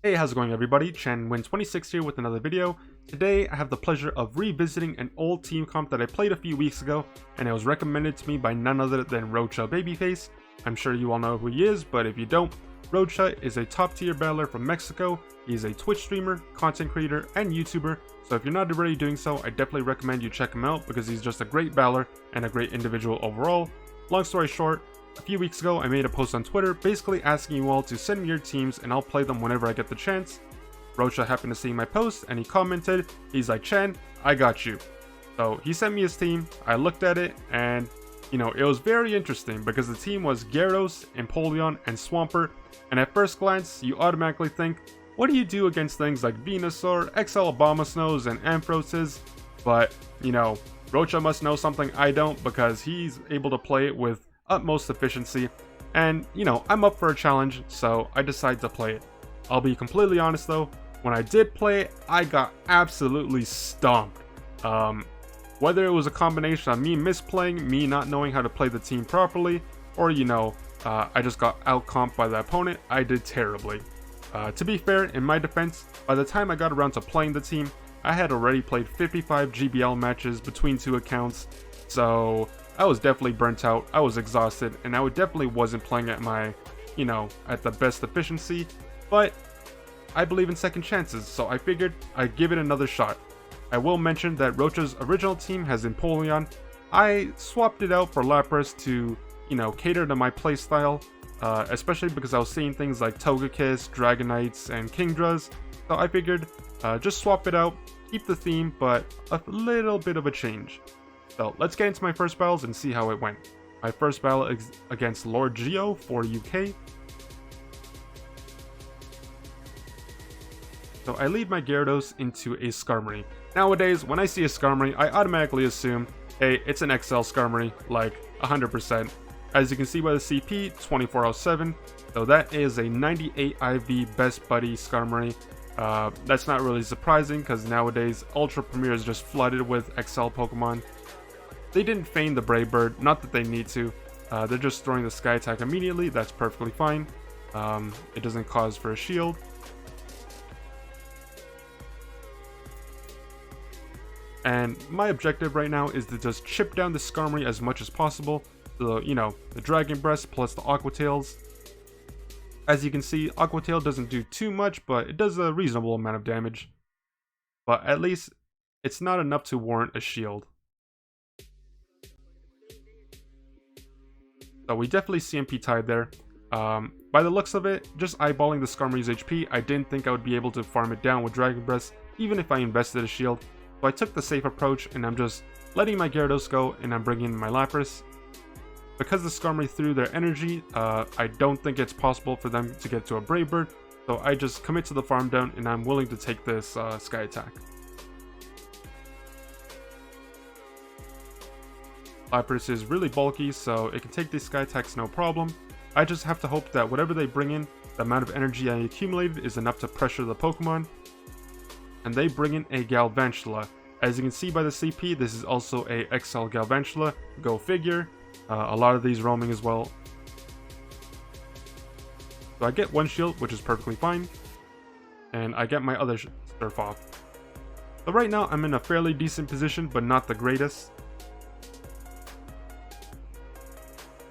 Hey, how's it going everybody? ChanWin26 here with another video. Today I have the pleasure of revisiting an old team comp that I played a few weeks ago, and it was recommended to me by none other than Rocha Babyface. I'm sure you all know who he is, but if you don't, Rocha is a top tier battler from Mexico. He's a Twitch streamer, content creator, and YouTuber, so if you're not already doing so, I definitely recommend you check him out because he's just a great battler and a great individual overall. Long story short, a few weeks ago, I made a post on Twitter basically asking you all to send me your teams and I'll play them whenever I get the chance. Rocha happened to see my post and he commented, he's like, "Chan, I got you." So he sent me his team, I looked at it, and it was very interesting because the team was Gyarados, Empoleon, and Swampert, and at first glance, you automatically think, what do you do against things like Venusaur, XL Abomasnows, and Amphrosis? But, Rocha must know something I don't because he's able to play it with utmost efficiency, and I'm up for a challenge, so I decided to play it. I'll be completely honest though, when I did play it, I got absolutely stomped. Whether it was a combination of me misplaying, me not knowing how to play the team properly, or I just got out-comped by the opponent, I did terribly. To be fair, in my defense, by the time I got around to playing the team, I had already played 55 GBL matches between two accounts, so I was definitely burnt out, I was exhausted, and I definitely wasn't playing at my, at the best efficiency, but I believe in second chances, so I figured I'd give it another shot. I will mention that Rocha's original team has Empoleon. I swapped it out for Lapras to, cater to my playstyle, especially because I was seeing things like Togekiss, Dragonites, and Kingdras, so I figured just swap it out, keep the theme, but a little bit of a change. So let's get into my first battles and see how it went. My first battle is against Lord Geo for UK. So I lead my Gyarados into a Skarmory. Nowadays, when I see a Skarmory, I automatically assume, hey, it's an XL Skarmory, like 100%. As you can see by the CP, 2407, so that is a 98 IV Best Buddy Skarmory. That's not really surprising because nowadays Ultra Premier is just flooded with XL Pokemon. They didn't feign the Brave Bird, not that they need to. They're just throwing the Sky Attack immediately, that's perfectly fine. It doesn't cause for a shield. And my objective right now is to just chip down the Skarmory as much as possible. So, the Dragon Breath plus the Aqua Tails. As you can see, Aqua Tail doesn't do too much, but it does a reasonable amount of damage. But at least, it's not enough to warrant a shield. So we definitely CMP tied there. By the looks of it, just eyeballing the Skarmory's HP, I didn't think I would be able to farm it down with Dragon Breath, even if I invested a shield. So I took the safe approach, and I'm just letting my Gyarados go, and I'm bringing in my Lapras. Because the Skarmory threw their energy, I don't think it's possible for them to get to a Brave Bird, so I just commit to the farm down, and I'm willing to take this Sky Attack. Lapras is really bulky, so it can take these Sky Attacks no problem. I just have to hope that whatever they bring in, the amount of energy I accumulated is enough to pressure the Pokemon. And they bring in a Galvantula. As you can see by the CP, this is also a XL Galvantula, go figure. A lot of these roaming as well. So I get one shield, which is perfectly fine. And I get my other Surf off. So right now I'm in a fairly decent position, but not the greatest.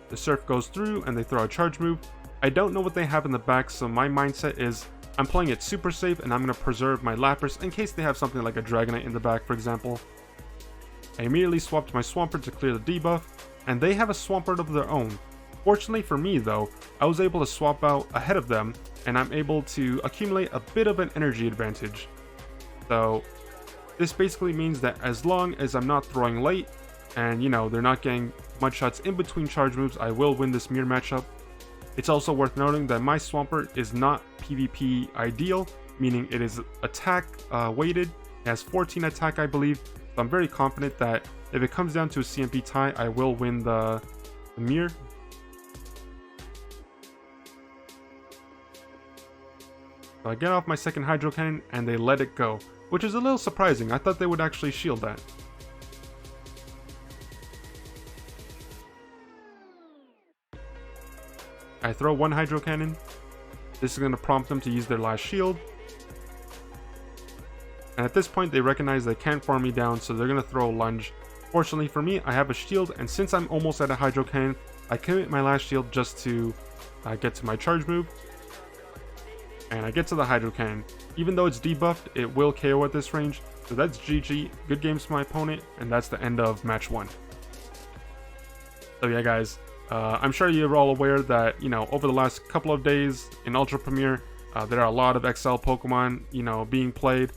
The Surf goes through and they throw a charge move. I don't know what they have in the back, so my mindset is I'm playing it super safe and I'm going to preserve my Lapras in case they have something like a Dragonite in the back, for example. I immediately swapped my Swampert to clear the debuff, and they have a Swampert of their own. Fortunately for me though, I was able to swap out ahead of them, and I'm able to accumulate a bit of an energy advantage. So this basically means that as long as I'm not throwing late, and they're not getting mud shots in between charge moves, I will win this mirror matchup. It's also worth noting that my Swampert is not PvP ideal, meaning it is attack weighted. It has 14 attack, I believe, so I'm very confident that if it comes down to a CMP tie, I will win the mirror. So I get off my second Hydro Cannon and they let it go, which is a little surprising. I thought they would actually shield that. I throw one Hydro Cannon. This is going to prompt them to use their last shield. And at this point, they recognize they can't farm me down, so they're going to throw a lunge. Fortunately for me, I have a shield, and since I'm almost at a Hydro Cannon, I commit my last shield just to get to my charge move. And I get to the Hydro Cannon. Even though it's debuffed, it will KO at this range. So that's GG. Good games for my opponent, and that's the end of match 1. So yeah, guys, I'm sure you're all aware that, you know, over the last couple of days in Ultra Premier, there are a lot of XL Pokemon, you know, being played.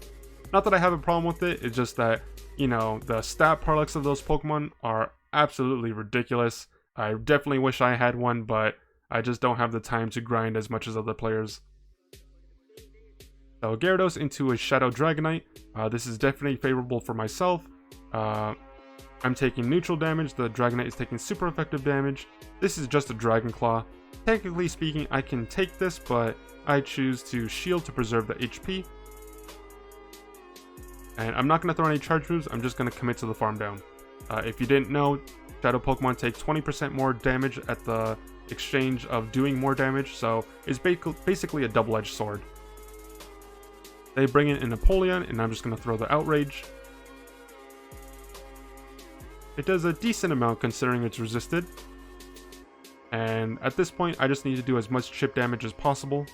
Not that I have a problem with it, it's just that, you know, the stat parallax of those Pokemon are absolutely ridiculous. I definitely wish I had one, but I just don't have the time to grind as much as other players. So Gyarados into a Shadow Dragonite. This is definitely favorable for myself. I'm taking neutral damage, the Dragonite is taking super effective damage. This is just a Dragon Claw. Technically speaking, I can take this, but I choose to shield to preserve the HP. And I'm not going to throw any charge moves, I'm just going to commit to the farm down. If you didn't know, Shadow Pokemon take 20% more damage at the exchange of doing more damage, so it's basically a double-edged sword. They bring in a Napoleon, and I'm just going to throw the Outrage. It does a decent amount considering it's resisted. And at this point, I just need to do as much chip damage as possible.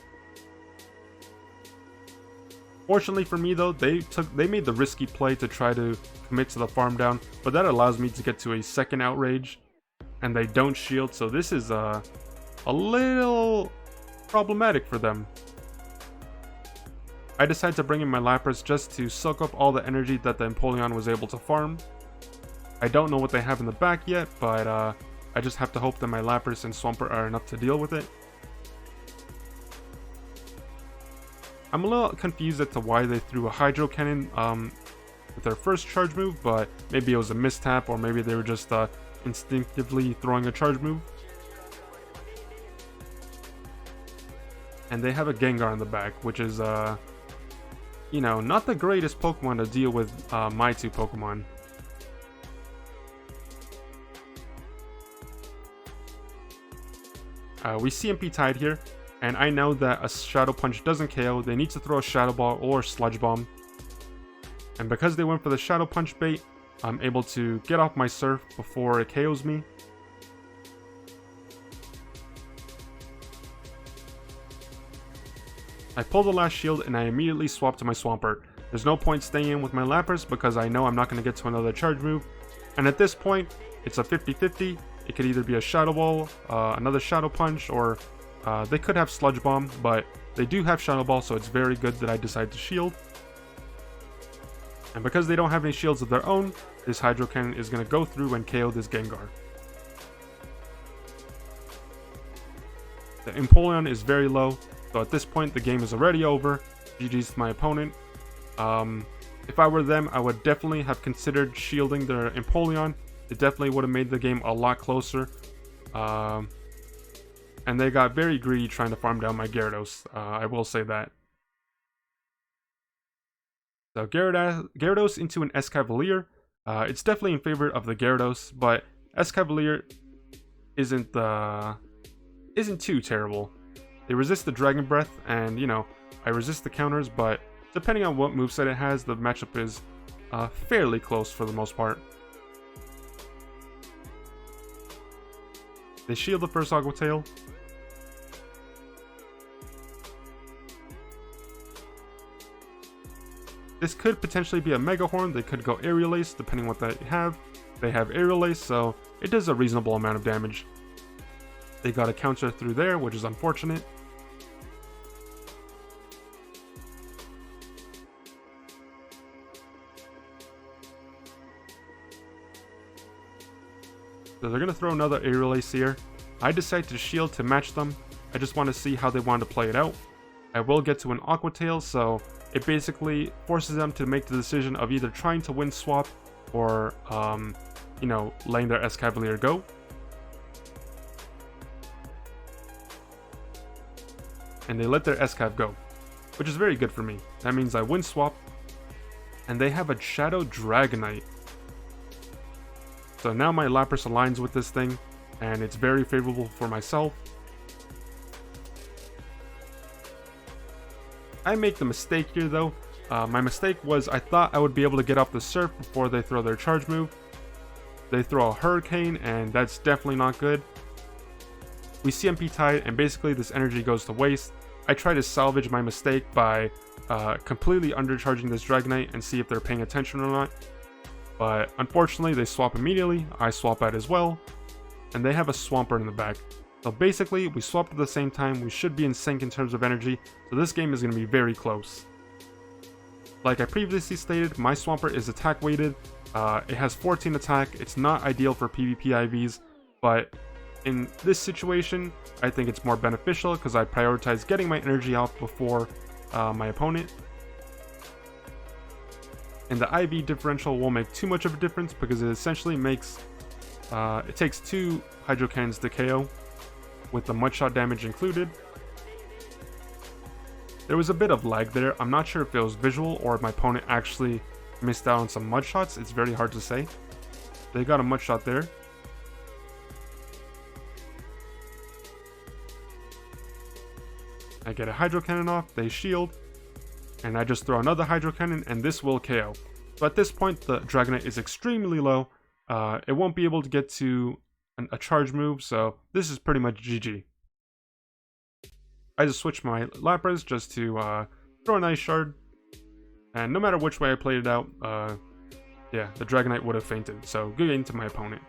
Fortunately for me though, they made the risky play to try to commit to the farm down, but that allows me to get to a second Outrage, and they don't shield, so this is a little problematic for them. I decide to bring in my Lapras just to soak up all the energy that the Empoleon was able to farm. I don't know what they have in the back yet, but I just have to hope that my Lapras and Swampert are enough to deal with it. I'm a little confused as to why they threw a Hydro Cannon with their first charge move, but maybe it was a mistap, or maybe they were just instinctively throwing a charge move. And they have a Gengar in the back, which is, you know, not the greatest Pokemon to deal with my two Pokemon. We CMP tied here, and I know that a Shadow Punch doesn't KO. They need to throw a Shadow Ball or Sludge Bomb. And because they went for the Shadow Punch bait, I'm able to get off my Surf before it KOs me. I pull the last shield and I immediately swap to my Swampert. There's no point staying in with my Lapras because I know I'm not going to get to another charge move. And at this point, it's a 50-50. It could either be a Shadow Ball, another Shadow Punch, or they could have Sludge Bomb, but they do have Shadow Ball, so it's very good that I decide to shield. And because they don't have any shields of their own, this Hydro Cannon is going to go through and KO this Gengar. The Empoleon is very low, so at this point the game is already over. GG's to my opponent. If I were them, I would definitely have considered shielding their Empoleon. It definitely would have made the game a lot closer. And they got very greedy trying to farm down my Gyarados. I will say that. So Gyarados into an Escavalier. It's definitely in favor of the Gyarados, but Escavalier isn't too terrible. They resist the Dragon Breath, and you know, I resist the counters, but depending on what moveset it has, the matchup is fairly close for the most part. They shield the first Aqua Tail. This could potentially be a Mega Horn. They could go Aerial Ace, depending on what they have. They have Aerial Ace, so it does a reasonable amount of damage. They got a counter through there, which is unfortunate. So they're going to throw another Aerial Ace here. I decide to shield to match them. I just want to see how they want to play it out. I will get to an Aqua Tail, so it basically forces them to make the decision of either trying to win swap or, you know, letting their Escavalier go. And they let their Escav go, which is very good for me. That means I win swap, and they have a Shadow Dragonite. So now my Lapras aligns with this thing, and it's very favorable for myself. I make the mistake here though. My mistake was I thought I would be able to get off the Surf before they throw their charge move. They throw a Hurricane, and that's definitely not good. We CMP Tide, and basically this energy goes to waste. I try to salvage my mistake by completely undercharging this Dragonite and see if they're paying attention or not. But unfortunately, they swap immediately. I swap out as well, and they have a Swampert in the back. So basically, we swapped at the same time. We should be in sync in terms of energy, so this game is going to be very close. Like I previously stated, my Swampert is attack weighted. It has 14 attack. It's not ideal for PvP IVs, but in this situation, I think it's more beneficial because I prioritize getting my energy off before my opponent. And the IV differential won't make too much of a difference because it essentially makes, it takes 2 Hydro Cannons to KO with the Mudshot damage included. There was a bit of lag there. I'm not sure if it was visual or if my opponent actually missed out on some Mudshots. It's very hard to say. They got a Mudshot there. I get a Hydro Cannon off, they shield, and I just throw another Hydro Cannon, and this will KO. So at this point, the Dragonite is extremely low. It won't be able to get to a charge move, so this is pretty much GG. I just switched my Lapras just to throw an Ice Shard, and no matter which way I played it out, yeah, the Dragonite would have fainted, so good game to my opponent.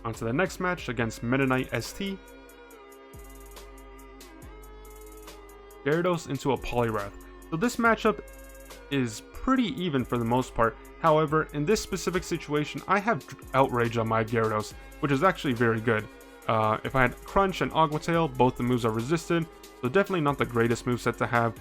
On to the next match against Meta Knight ST. Gyarados into a Poliwrath. So this matchup is pretty even for the most part. However, in this specific situation, I have Outrage on my Gyarados, which is actually very good. If I had Crunch and Aqua Tail, both the moves are resisted, so definitely not the greatest moveset to have.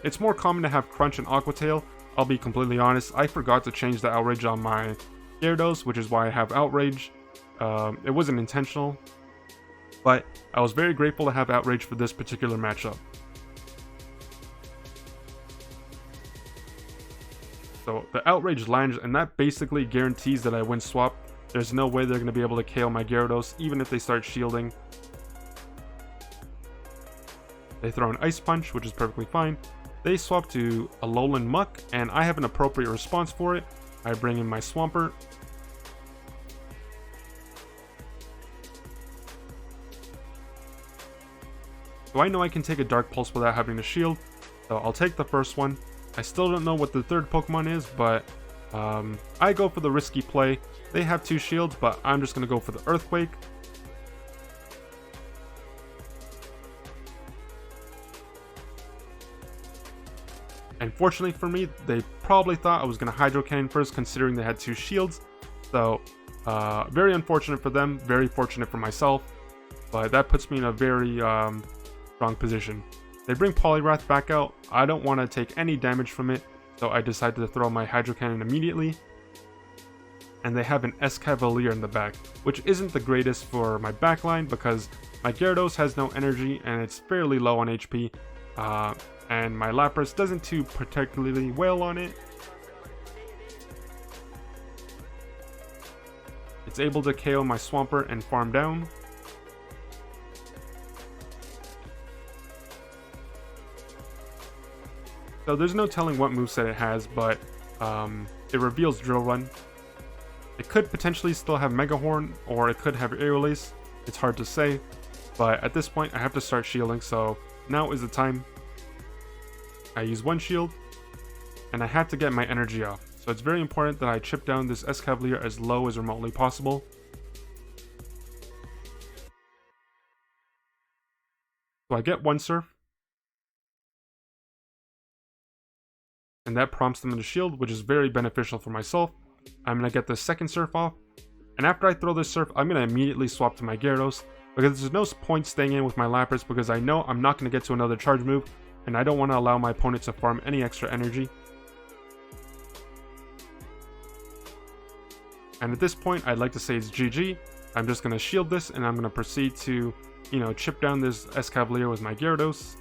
It's more common to have Crunch and Aqua Tail. I'll be completely honest, I forgot to change the Outrage on my Gyarados, which is why I have Outrage. It wasn't intentional, but I was very grateful to have Outrage for this particular matchup. So the Outrage lands, and that basically guarantees that I win swap. There's no way they're going to be able to KO my Gyarados, even if they start shielding. They throw an Ice Punch, which is perfectly fine. They swap to a Alolan Muck, and I have an appropriate response for it. I bring in my Swampert. So I know I can take a Dark Pulse without having to shield, so I'll take the first one. I still don't know what the third Pokemon is, but I go for the risky play. They have 2 shields, but I'm just going to go for the Earthquake. And fortunately for me, they probably thought I was going to Hydro Cannon first, considering they had 2 shields. So, very unfortunate for them, very fortunate for myself. But that puts me in a very strong position. They bring Poliwrath back out. I don't want to take any damage from it, so I decided to throw my Hydro Cannon immediately. And they have an Escavalier in the back, which isn't the greatest for my backline because my Gyarados has no energy and it's fairly low on HP. And my Lapras doesn't do particularly well on it. It's able to KO my Swampert and farm down. So there's no telling what moveset it has, but it reveals Drill Run. It could potentially still have Mega Horn, or it could have Aerial Ace. It's hard to say, but at this point I have to start shielding, so now is the time. I use 1 shield, and I have to get my energy off. So it's very important that I chip down this Escavalier as low as remotely possible. So I get 1 Surf. And that prompts them into shield, which is very beneficial for myself. I'm going to get the second Surf off. And after I throw this Surf, I'm going to immediately swap to my Gyarados, because there's no point staying in with my Lapras because I know I'm not going to get to another charge move, and I don't want to allow my opponent to farm any extra energy. And at this point, I'd like to say it's GG. I'm just going to shield this, and I'm going to proceed to, chip down this Escavalier with my Gyarados.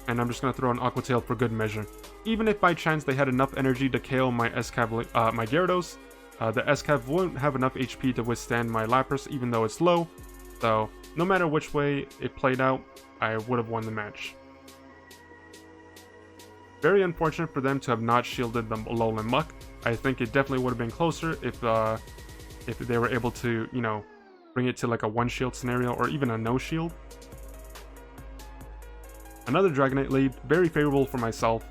And I'm just going to throw an Aqua Tail for good measure. Even if by chance they had enough energy to KO my my Gyarados, the Escav won't have enough HP to withstand my Lapras, even though it's low. So no matter which way it played out, I would have won the match. Very unfortunate for them to have not shielded the Alolan Muck. I think it definitely would have been closer if they were able to, you know, bring it to like a one shield scenario or even a no shield. Another Dragonite lead, very favorable for myself.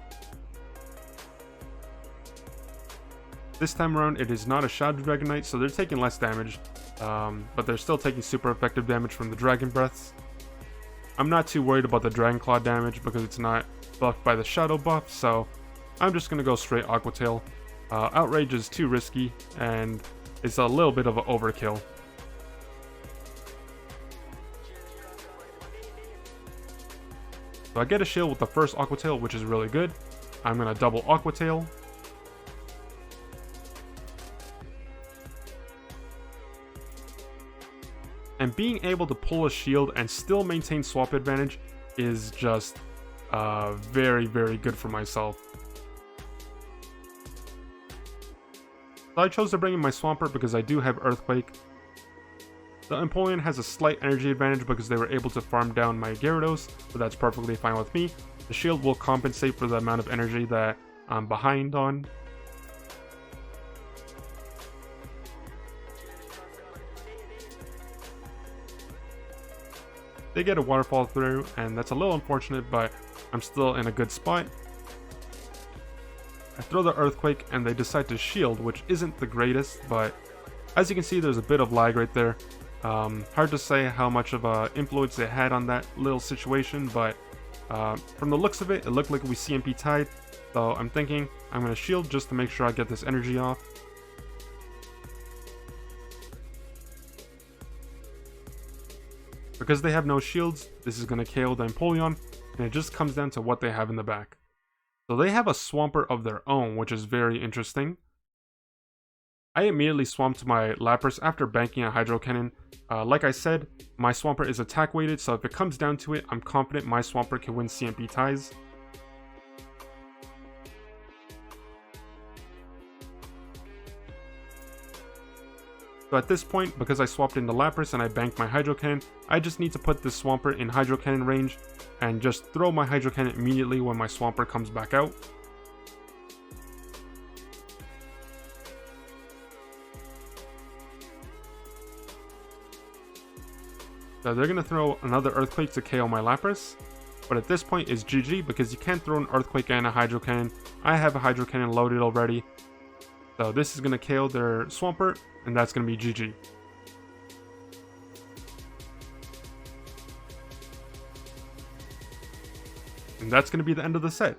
This time around, it is not a Shadow Dragonite, so they're taking less damage, but they're still taking super effective damage from the Dragon Breaths. I'm not too worried about the Dragon Claw damage because it's not buffed by the Shadow buff, so I'm just going to go straight Aqua Tail. Outrage is too risky, and it's a little bit of an overkill. So I get a shield with the first Aqua Tail, which is really good. I'm going to double Aqua Tail. And being able to pull a shield and still maintain swap advantage is just very, very good for myself. So I chose to bring in my Swampert because I do have Earthquake. The Empoleon has a slight energy advantage because they were able to farm down my Gyarados, but that's perfectly fine with me. The shield will compensate for the amount of energy that I'm behind on. They get a waterfall through, and that's a little unfortunate, but I'm still in a good spot. I throw the Earthquake, and they decide to shield, which isn't the greatest, but as you can see, there's a bit of lag right there. Hard to say how much of an influence it had on that little situation, but from the looks of it, it looked like we CMP tied, so I'm thinking I'm going to shield just to make sure I get this energy off. Because they have no shields, this is going to KO the Empoleon, and it just comes down to what they have in the back. So they have a Swampert of their own, which is very interesting. I immediately swamped my Lapras after banking a Hydro Cannon. Like I said, my Swampert is attack weighted, so if it comes down to it, I'm confident my Swampert can win CMP ties. So at this point, because I swapped into Lapras and I banked my Hydro Cannon, I just need to put this Swampert in Hydro Cannon range and just throw my Hydro Cannon immediately when my Swampert comes back out. So they're going to throw another Earthquake to KO my Lapras, but at this point it's GG because you can't throw an Earthquake and a Hydro Cannon. I have a Hydro Cannon loaded already. So this is going to KO their Swampert, and that's going to be GG. And that's going to be the end of the set.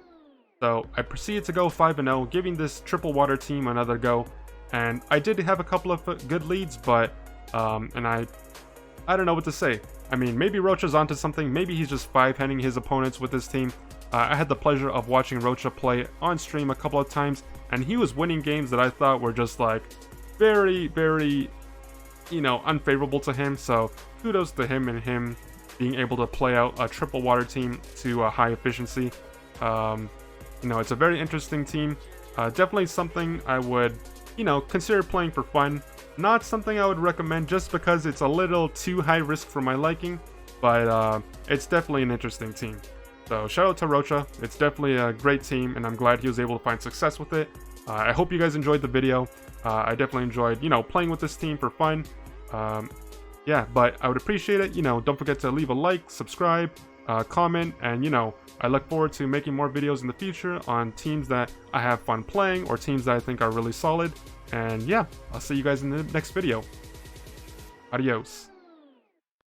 So I proceeded to go 5-0, giving this triple water team another go. And I did have a couple of good leads, but I don't know what to say. I mean, maybe Rocha's onto something. Maybe he's just 5-handing his opponents with his team. I had the pleasure of watching Rocha play on stream a couple of times, and he was winning games that I thought were just like very, very, you know, unfavorable to him. So kudos to him and him being able to play out a triple water team to a high efficiency. You know, it's a very interesting team. Definitely something I would, you know, consider playing for fun. Not something I would recommend just because it's a little too high risk for my liking, but it's definitely an interesting team. So shout out to Rocha. It's definitely a great team, and I'm glad he was able to find success with it. I hope you guys enjoyed the video. I definitely enjoyed, you know, playing with this team for fun. Yeah, but I would appreciate it. You know, don't forget to leave a like, subscribe, comment, and, you know, I look forward to making more videos in the future on teams that I have fun playing or teams that I think are really solid. And yeah, I'll see you guys in the next video. Adios.